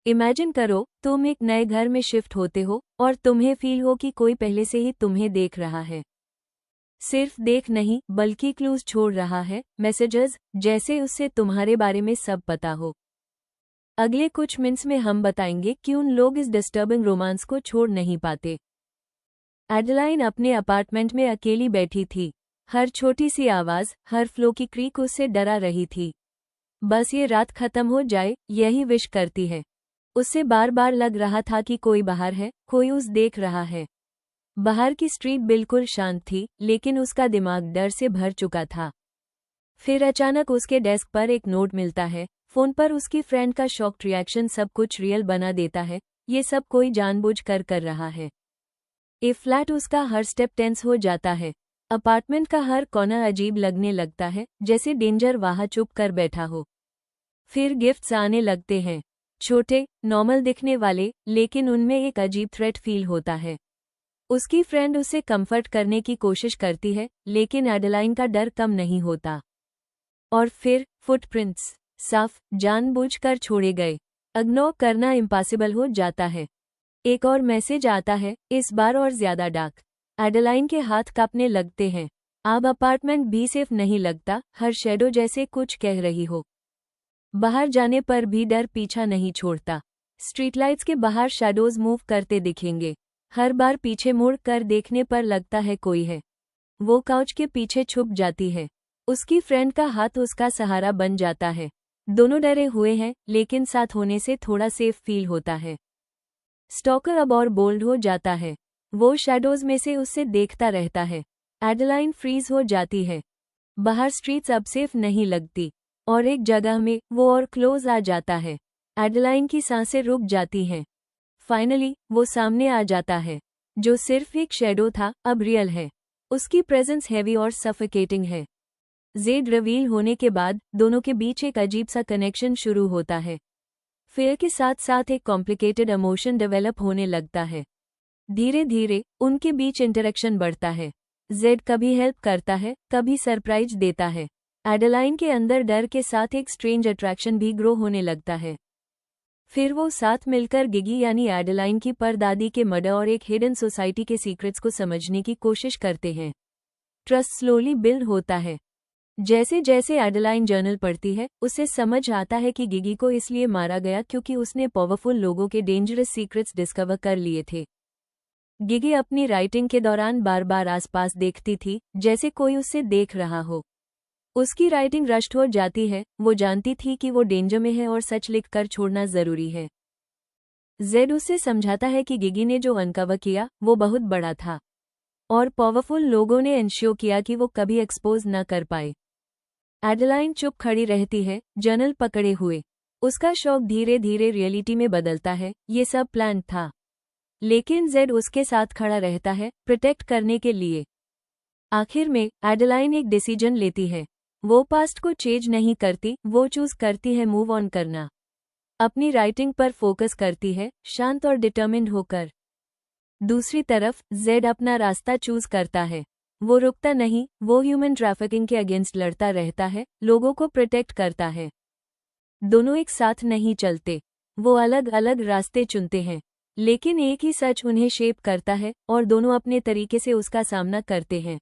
Imagine करो तुम एक नए घर में शिफ्ट होते हो और तुम्हें फील हो कि कोई पहले से ही तुम्हें देख रहा है। सिर्फ देख नहीं बल्कि क्लूज छोड़ रहा है, मैसेजेस, जैसे उससे तुम्हारे बारे में सब पता हो। अगले कुछ मिनट्स में हम बताएंगे कि उन लोग इस डिस्टर्बिंग रोमांस को छोड़ नहीं पाते। एडेलाइन अपने अपार्टमेंट में अकेली बैठी थी। हर छोटी सी आवाज, हर फ्लो की क्रीक उससे डरा रही थी। बस ये रात खत्म हो जाए, यही विश करती है। उससे बार बार लग रहा था कि कोई बाहर है, कोई उस देख रहा है। बाहर की स्ट्रीट बिल्कुल शांत थी, लेकिन उसका दिमाग डर से भर चुका था। फिर अचानक उसके डेस्क पर एक नोट मिलता है। फोन पर उसकी फ्रेंड का शॉक्ड रिएक्शन सब कुछ रियल बना देता है। ये सब कोई जानबूझकर कर रहा है। ए फ्लैट उसका हर स्टेप टेंस हो जाता है। अपार्टमेंट का हर कोना अजीब लगने लगता है, जैसे डेंजर वहां चुप कर बैठा हो। फिर गिफ्ट्स आने लगते हैं, छोटे, नॉर्मल दिखने वाले, लेकिन उनमें एक अजीब थ्रेट फील होता है। उसकी फ्रेंड उसे कंफर्ट करने की कोशिश करती है, लेकिन एडेलाइन का डर कम नहीं होता। और फिर फुटप्रिंट्स, साफ, जानबूझकर छोड़े गए। इग्नोर करना इम्पॉसिबल हो जाता है। एक और मैसेज आता है, इस बार और ज्यादा डार्क। एडेलाइन के हाथ कांपने लगते हैं। अब अपार्टमेंट भी सेफ नहीं लगता, हर शैडो जैसे कुछ कह रही हो। बाहर जाने पर भी डर पीछा नहीं छोड़ता। स्ट्रीट लाइट्स के बाहर शैडोज मूव करते दिखेंगे। हर बार पीछे मुड़ कर देखने पर लगता है कोई है। वो काउच के पीछे छुप जाती है। उसकी फ्रेंड का हाथ उसका सहारा बन जाता है। दोनों डरे हुए हैं, लेकिन साथ होने से थोड़ा सेफ फील होता है। स्टॉकर अब और बोल्ड हो जाता है। वो शैडोज में से उससे देखता रहता है। एडेलाइन फ्रीज हो जाती है। बाहर स्ट्रीट्स अब सेफ नहीं लगती, और एक जगह में वो और क्लोज आ जाता है। एडेलाइन की सांसें रुक जाती हैं। फाइनली वो सामने आ जाता है। जो सिर्फ एक शैडो था, अब रियल है। उसकी प्रेजेंस हैवी और सफोकेटिंग है। जेड रिवील होने के बाद दोनों के बीच एक अजीब सा कनेक्शन शुरू होता है। फिर के साथ साथ एक कॉम्प्लिकेटेड इमोशन डेवलप होने लगता है। धीरे धीरे उनके बीच इंटरेक्शन बढ़ता है। जेड कभी हेल्प करता है, कभी सरप्राइज देता है। एडेलाइन के अंदर डर के साथ एक स्ट्रेंज अट्रैक्शन भी ग्रो होने लगता है। फिर वो साथ मिलकर गिगी यानी एडेलाइन की परदादी के मर्डर और एक हिडन सोसाइटी के सीक्रेट्स को समझने की कोशिश करते हैं। ट्रस्ट स्लोली बिल्ड होता है। जैसे जैसे एडेलाइन जर्नल पढ़ती है, उसे समझ आता है कि गिगी को इसलिए मारा गया क्योंकि उसने पावरफुल लोगों के डेंजरस सीक्रेट्स डिस्कवर कर लिए थे। गिगी अपनी राइटिंग के दौरान बार बार आसपास देखती थी, जैसे कोई उसे देख रहा हो। उसकी राइटिंग रश्ट हो जाती है। वो जानती थी कि वो डेंजर में है और सच लिख कर छोड़ना जरूरी है। जेड उसे समझाता है कि गिगी ने जो अनकवर किया वो बहुत बड़ा था, और पावरफुल लोगों ने इंश्योर किया कि वो कभी एक्सपोज न कर पाए। एडेलाइन चुप खड़ी रहती है, जर्नल पकड़े हुए। उसका शौक धीरे धीरे रियलिटी में बदलता है। ये सब प्लान था, लेकिन जेड उसके साथ खड़ा रहता है, प्रोटेक्ट करने के लिए। आखिर में एडेलाइन एक डिसीजन लेती है। वो पास्ट को चेंज नहीं करती, वो चूज करती है मूव ऑन करना। अपनी राइटिंग पर फोकस करती है, शांत और डिटर्मिन्ड होकर। दूसरी तरफ जेड अपना रास्ता चूज करता है। वो रुकता नहीं, वो ह्यूमन ट्रैफिकिंग के अगेंस्ट लड़ता रहता है, लोगों को प्रोटेक्ट करता है। दोनों एक साथ नहीं चलते, वो अलग अलग रास्ते चुनते हैं, लेकिन एक ही सच उन्हें शेप करता है, और दोनों अपने तरीके से उसका सामना करते हैं।